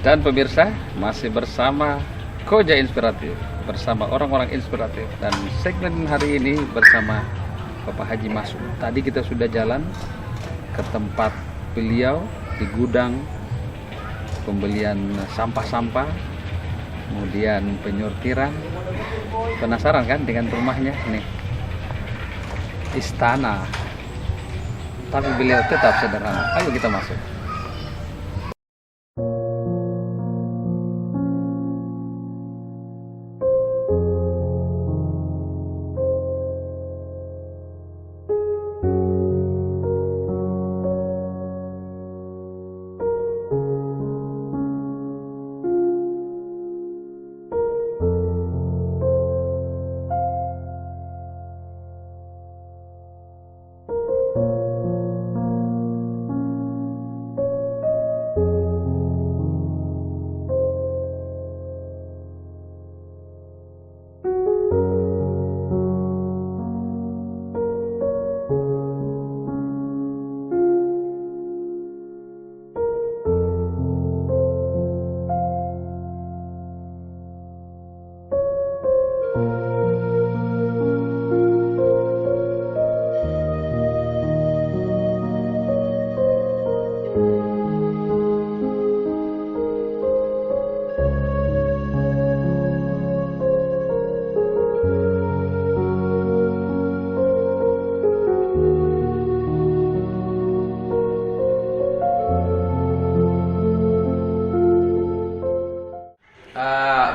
Dan pemirsa, masih bersama Koja Inspiratif, bersama orang-orang inspiratif. Dan segmen hari ini bersama Bapak Haji Masud. Tadi kita sudah jalan ke tempat beliau di gudang pembelian sampah-sampah, kemudian penyortiran. Penasaran kan dengan rumahnya nih, istana, tapi beliau tetap sederhana. Ayo kita masuk.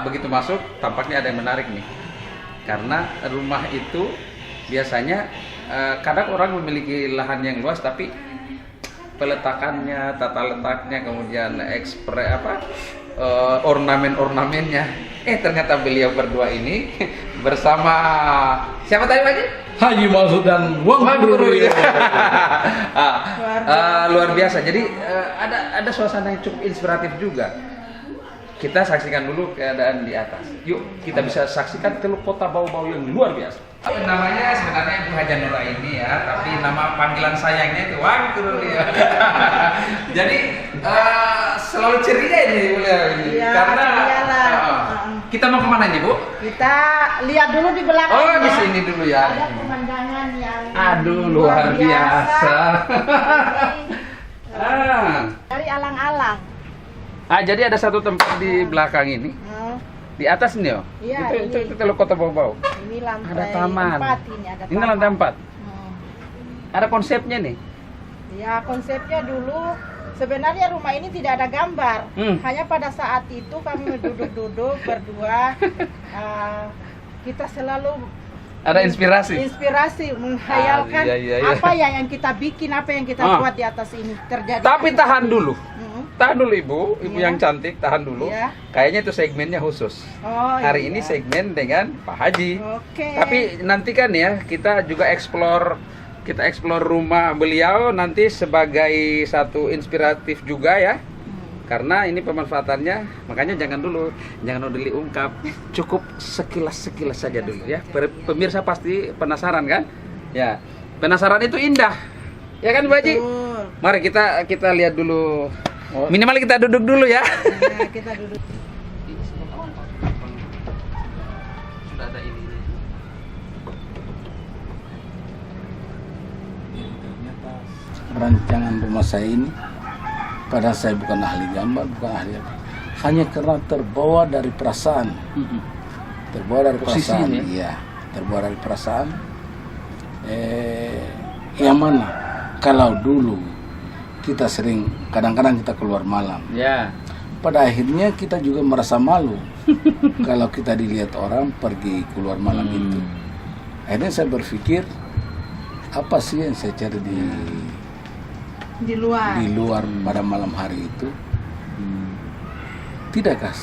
Begitu masuk, tampaknya ada yang menarik nih, karena rumah itu biasanya kadang orang memiliki lahan yang luas, tapi peletakannya, tata letaknya, kemudian ornamen-ornamennya, ternyata beliau berdua ini bersama siapa tadi Pak? Haji Masud dan Wang Guru. Luar biasa. Jadi ada suasana yang cukup inspiratif juga. Kita saksikan dulu keadaan di atas. Yuk, kita bisa saksikan teluk kota bau-bau yang luar biasa. Namanya sebenarnya Bu Haja Nura ini ya, tapi nama panggilan sayangnya itu Wang Guru ya. Jadi selalu ceria ini beliau ini. Ya, karena kita mau kemana nih Bu? Kita lihat dulu di belakang. Oh, di sini dulu ya. Ada pemandangan yang Luar biasa. Dari alang-alang. Jadi ada satu tempat di belakang ini. Di atas nih, Iya, itu teluk kota bau-bau. Ini lantai Ada taman. 4 ini, ada Ini taman. lantai 4. Ada konsepnya nih. Ya, konsepnya dulu sebenarnya rumah ini tidak ada gambar. Hanya pada saat itu kami duduk-duduk berdua, kita selalu Ada inspirasi. menghayalkan Iya. apa yang kita bikin, apa yang kita buat di atas ini terjadi. Tapi tahan dulu. Tahan dulu Ibu Iya. yang cantik, tahan dulu. Iya. Kayaknya itu segmennya khusus. Hari ini segmen dengan Pak Haji. Oke. Tapi nanti kan ya, kita juga explore rumah beliau nanti sebagai satu inspiratif juga ya. Karena ini pemanfaatannya, makanya jangan dulu diungkap, cukup sekilas saja dulu ya. Pemirsa pasti penasaran kan? Ya, penasaran itu indah, ya kan Bu Haji? Betul. Mari kita lihat dulu. Minimal kita duduk dulu ya. Nah, kita duduk. Sudah ada ini. Ternyata rancangan rumah saya ini, padahal saya bukan ahli gambar, bukan ahli apa, hanya karena terbawa dari perasaan. Terbawa dari perasaan, Posisinya. iya. Terbawa dari perasaan. Yang mana kalau dulu kita sering, kadang-kadang kita keluar malam. Ya. Pada akhirnya kita juga merasa malu kalau kita dilihat orang pergi keluar malam itu. Akhirnya saya berpikir, apa sih yang saya cari Di luar. pada malam hari itu? Tidakkah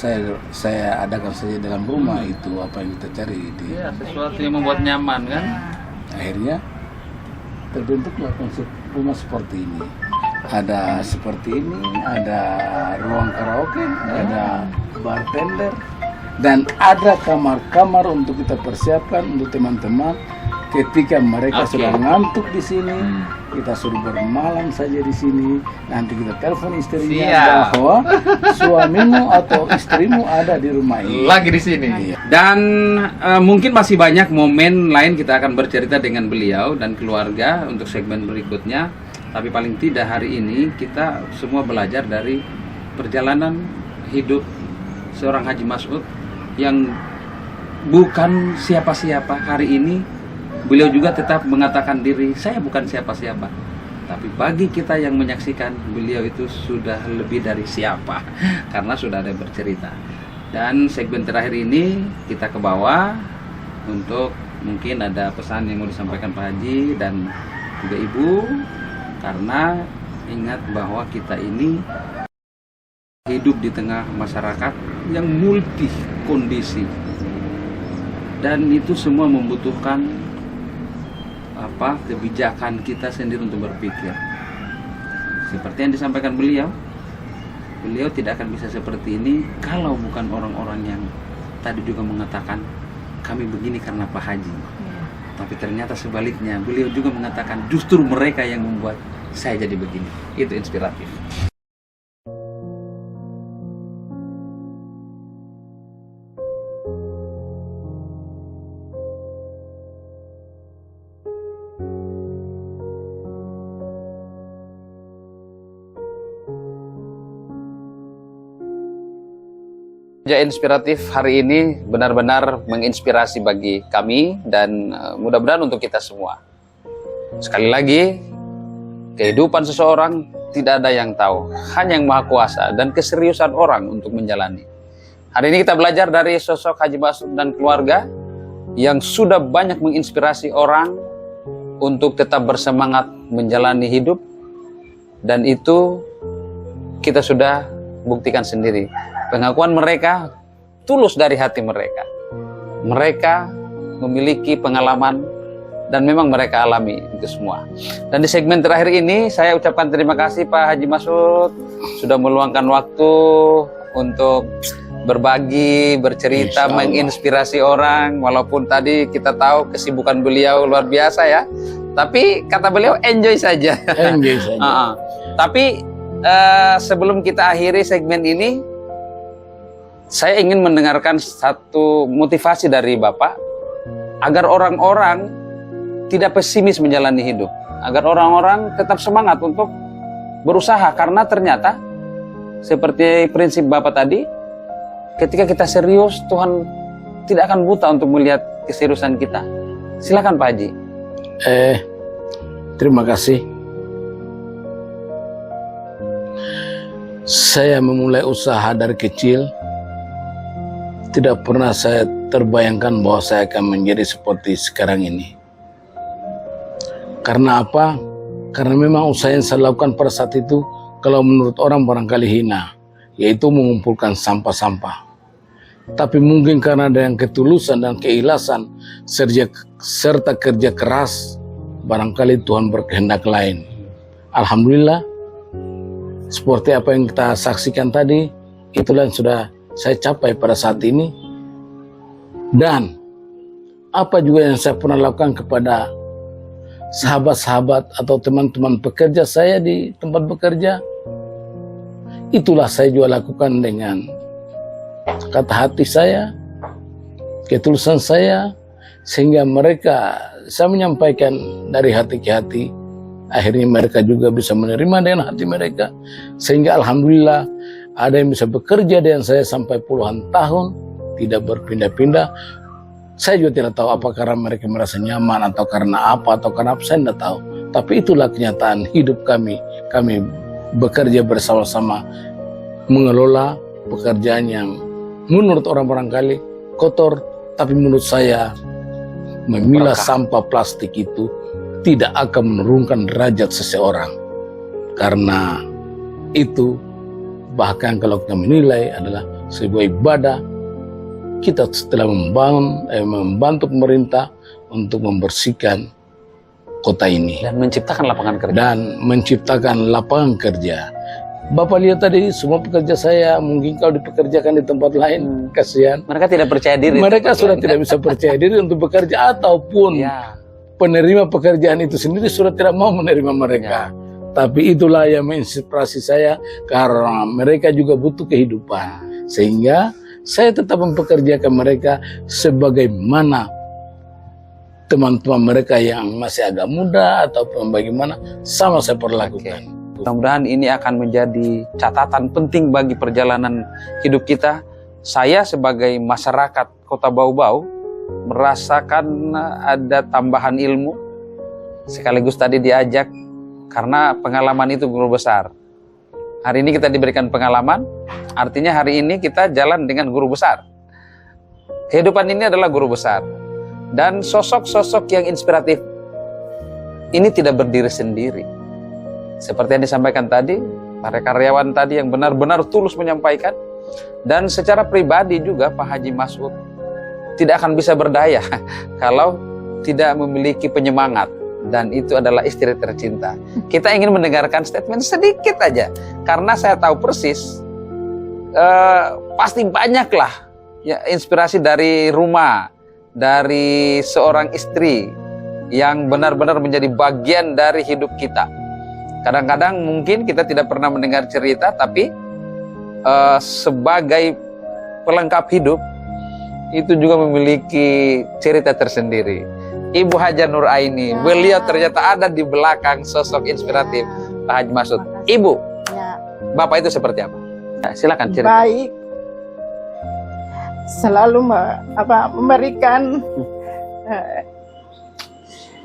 saya adakan saja dalam rumah itu apa yang kita cari di? Ya, sesuatu yang membuat nyaman kan? Akhirnya terbentuklah konsep rumah seperti ini. Ada seperti ini, ada ruang karaoke, ada bartender, dan ada kamar-kamar untuk kita persiapkan untuk teman-teman ketika mereka Oke. sudah ngantuk di sini, kita suruh bermalam saja di sini. Nanti kita telepon istrinya Siap. bahwa suamimu atau istrimu ada di rumah ini. Lagi di sini. Iya. Dan mungkin masih banyak momen lain kita akan bercerita dengan beliau dan keluarga untuk segmen berikutnya. Tapi paling tidak hari ini kita semua belajar dari perjalanan hidup seorang Haji Mas'ud yang bukan siapa-siapa. Hari ini beliau juga tetap mengatakan diri, saya bukan siapa-siapa. Tapi bagi kita yang menyaksikan, beliau itu sudah lebih dari siapa, karena sudah ada bercerita. Dan segmen terakhir ini kita ke bawah untuk mungkin ada pesan yang mau disampaikan Pak Haji dan juga Ibu, karena ingat bahwa kita ini hidup di tengah masyarakat yang multi kondisi, dan itu semua membutuhkan kebijakan kita sendiri untuk berpikir. Seperti yang disampaikan beliau tidak akan bisa seperti ini kalau bukan orang-orang yang tadi juga mengatakan kami begini karena Pak Haji. Tapi ternyata sebaliknya, beliau juga mengatakan justru mereka yang membuat saya jadi begini. Itu inspiratif. Ya, inspiratif hari ini benar-benar menginspirasi bagi kami dan mudah-mudahan untuk kita semua. Sekali lagi, kehidupan seseorang tidak ada yang tahu, hanya yang Maha Kuasa dan keseriusan orang untuk menjalani. Hari ini kita belajar dari sosok Haji Mas'ud dan keluarga yang sudah banyak menginspirasi orang untuk tetap bersemangat menjalani hidup, dan itu kita sudah buktikan sendiri. Pengakuan mereka tulus dari hati mereka. Mereka memiliki pengalaman dan memang mereka alami itu semua. Dan di segmen terakhir ini saya ucapkan terima kasih Pak Haji Mas'ud sudah meluangkan waktu untuk berbagi, bercerita, menginspirasi orang. Walaupun tadi kita tahu kesibukan beliau luar biasa ya, tapi kata beliau enjoy saja. Enjoy saja. Tapi sebelum kita akhiri segmen ini, saya ingin mendengarkan satu motivasi dari Bapak agar orang-orang tidak pesimis menjalani hidup, agar orang-orang tetap semangat untuk berusaha, karena ternyata seperti prinsip Bapak tadi, ketika kita serius, Tuhan tidak akan buta untuk melihat keseriusan kita. Silakan Pak Haji. Terima kasih. Saya memulai usaha dari kecil. Tidak pernah saya terbayangkan bahwa saya akan menjadi seperti sekarang ini. Karena apa? Karena memang usaha yang saya lakukan pada saat itu, kalau menurut orang barangkali hina, yaitu mengumpulkan sampah-sampah. Tapi mungkin karena ada yang ketulusan dan keikhlasan serta kerja keras, barangkali Tuhan berkehendak lain. Alhamdulillah, seperti apa yang kita saksikan tadi, itulah yang sudah saya capai pada saat ini. Dan apa juga yang saya pernah lakukan kepada sahabat-sahabat atau teman-teman pekerja saya di tempat bekerja, itulah saya juga lakukan dengan kata hati saya, ketulusan saya, sehingga mereka, saya menyampaikan dari hati ke hati, akhirnya mereka juga bisa menerima dengan hati mereka, sehingga alhamdulillah ada yang bisa bekerja dengan saya sampai puluhan tahun, tidak berpindah-pindah. Saya juga tidak tahu apa karena mereka merasa nyaman atau karena apa saya tidak tahu. Tapi itulah kenyataan hidup kami. Kami bekerja bersama-sama mengelola pekerjaan yang menurut orang barangkali kotor, tapi menurut saya memilah sampah plastik itu tidak akan menurunkan derajat seseorang. Karena itu bahkan kalau kita menilai adalah sebuah ibadah, kita setelah membantu pemerintah untuk membersihkan kota ini Dan menciptakan lapangan kerja. Bapak lihat tadi semua pekerja saya, mungkin kalau dipekerjakan di tempat lain, kasihan. Mereka tidak percaya diri. Mereka sudah tidak bisa percaya diri untuk bekerja, ataupun penerima pekerjaan itu sendiri sudah tidak mau menerima mereka. Tapi itulah yang menginspirasi saya, karena mereka juga butuh kehidupan. Sehingga saya tetap mempekerjakan mereka sebagaimana teman-teman mereka yang masih agak muda ataupun bagaimana, sama saya perlakukan. Mudah-mudahan ini akan menjadi catatan penting bagi perjalanan hidup kita. Saya sebagai masyarakat Kota Bau-Bau merasakan ada tambahan ilmu, sekaligus tadi diajak karena pengalaman itu guru besar. Hari ini kita diberikan pengalaman, artinya hari ini kita jalan dengan guru besar. Kehidupan ini adalah guru besar. Dan sosok-sosok yang inspiratif ini tidak berdiri sendiri. Seperti yang disampaikan tadi, para karyawan tadi yang benar-benar tulus menyampaikan. Dan secara pribadi juga Pak Haji Masud tidak akan bisa berdaya kalau tidak memiliki penyemangat. Dan itu adalah istri tercinta. Kita ingin mendengarkan statement sedikit aja, karena saya tahu persis pasti banyaklah ya inspirasi dari rumah, dari seorang istri yang benar-benar menjadi bagian dari hidup kita. Kadang-kadang mungkin kita tidak pernah mendengar cerita, tapi sebagai pelengkap hidup itu juga memiliki cerita tersendiri. Ibu Haja Nur Aini, beliau ternyata ada di belakang sosok inspiratif Pak Haji Masud. Ibu, Bapak itu seperti apa? Nah, silakan cerita. Baik, selalu memberikan.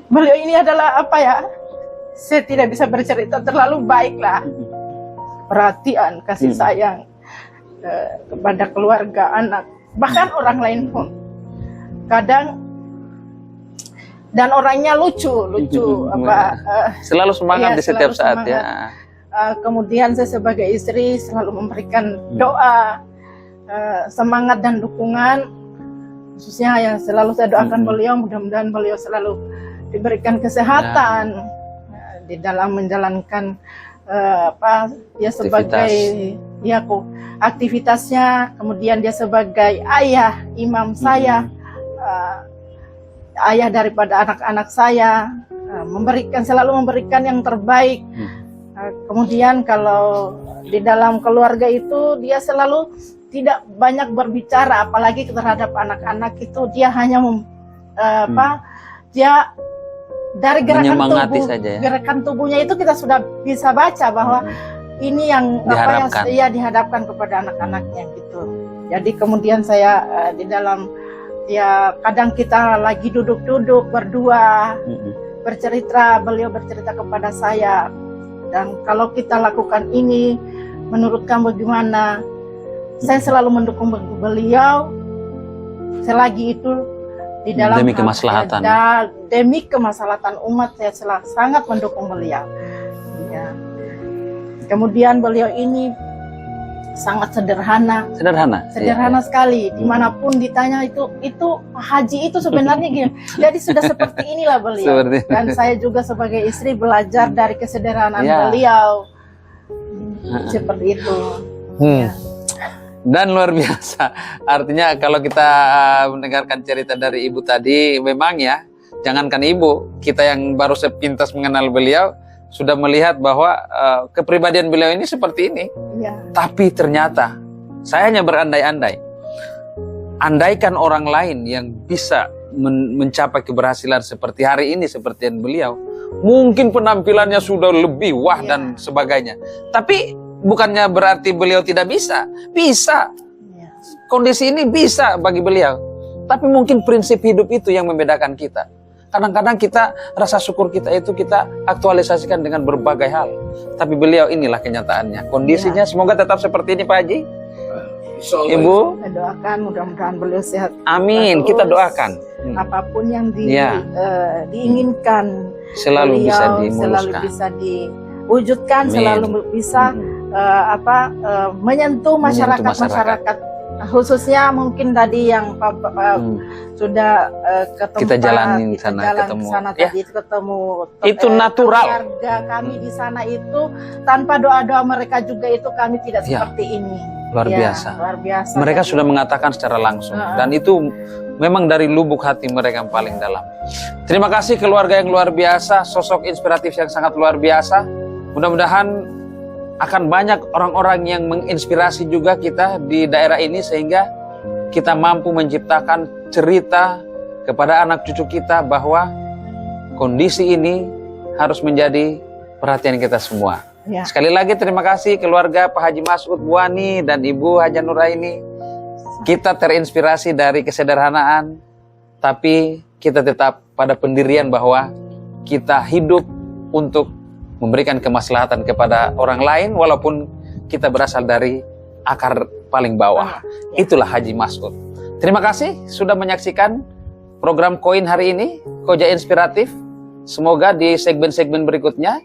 Beliau ini adalah apa ya? Saya tidak bisa bercerita, terlalu baiklah. Perhatian, kasih sayang kepada keluarga, anak, bahkan orang lain pun. Kadang dan orangnya lucu selalu semangat di setiap saat semangat. Ya. Kemudian saya sebagai istri selalu memberikan doa, semangat dan dukungan, khususnya yang selalu saya doakan beliau, mudah-mudahan beliau selalu diberikan kesehatan di dalam menjalankan dia sebagai aktivitasnya, kemudian dia sebagai ayah, imam saya, ayah daripada anak-anak saya, selalu memberikan yang terbaik. Kemudian kalau di dalam keluarga itu dia selalu tidak banyak berbicara, apalagi terhadap anak-anak itu dia hanya dia dari gerakan tubuhnya itu kita sudah bisa baca bahwa ini yang dihadapkan kepada anak-anaknya gitu. Jadi kemudian saya di dalam kadang kita lagi duduk-duduk berdua bercerita, beliau bercerita kepada saya, dan kalau kita lakukan ini menurut kamu bagaimana? Saya selalu mendukung beliau selagi itu di dalam demi kemaslahatan demi kemaslahatan umat. Saya sangat mendukung beliau ya. Kemudian beliau ini sangat sederhana sekali. Dimanapun ditanya itu Pak Haji itu sebenarnya gini. Jadi sudah seperti inilah beliau. Dan saya juga sebagai istri belajar dari kesederhanaan beliau. Seperti itu. Ya. Dan luar biasa. Artinya kalau kita mendengarkan cerita dari ibu tadi, memang ya, jangankan ibu, kita yang baru sepintas mengenal beliau sudah melihat bahwa kepribadian beliau ini seperti ini. Ya. Tapi ternyata saya hanya berandai-andai. Andaikan orang lain yang bisa mencapai keberhasilan seperti hari ini, seperti beliau, mungkin penampilannya sudah lebih wah dan sebagainya. Tapi bukannya berarti beliau tidak bisa. Bisa. Kondisi ini bisa bagi beliau. Tapi mungkin prinsip hidup itu yang membedakan kita. Kadang-kadang kita, rasa syukur kita itu kita aktualisasikan dengan berbagai hal. Tapi beliau inilah kenyataannya. Kondisinya semoga tetap seperti ini Pak Haji. Ibu, saya doakan mudah-mudahan beliau sehat. Amin, kita doakan. Apapun yang diinginkan selalu bisa diwujudkan, selalu bisa menyentuh masyarakat. Khususnya mungkin tadi yang sudah kita jalanin ketemu itu natural. Keluarga kami di sana itu tanpa doa-doa mereka juga itu kami tidak seperti ini. Luar biasa. Mereka sudah mengatakan secara langsung dan itu memang dari lubuk hati mereka yang paling dalam. Terima kasih keluarga yang luar biasa, sosok inspiratif yang sangat luar biasa. Mudah-mudahan akan banyak orang-orang yang menginspirasi juga kita di daerah ini, sehingga kita mampu menciptakan cerita kepada anak cucu kita bahwa kondisi ini harus menjadi perhatian kita semua. Ya. Sekali lagi terima kasih keluarga Pak Haji Masud, Bu Wani, dan Ibu Haja Nuraini. Kita terinspirasi dari kesederhanaan, tapi kita tetap pada pendirian bahwa kita hidup untuk memberikan kemaslahatan kepada orang lain walaupun kita berasal dari akar paling bawah. Itulah Haji Masud. Terima kasih sudah menyaksikan program Koin hari ini, Koja Inspiratif. Semoga di segmen-segmen berikutnya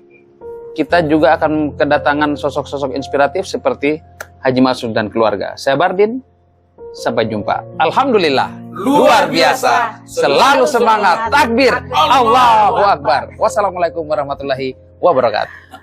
kita juga akan kedatangan sosok-sosok inspiratif seperti Haji Masud dan keluarga. Saya Bardin, sampai jumpa. Alhamdulillah, luar biasa, selalu semangat, takbir, Allahu Akbar. Wassalamualaikum warahmatullahi wabarakatuh.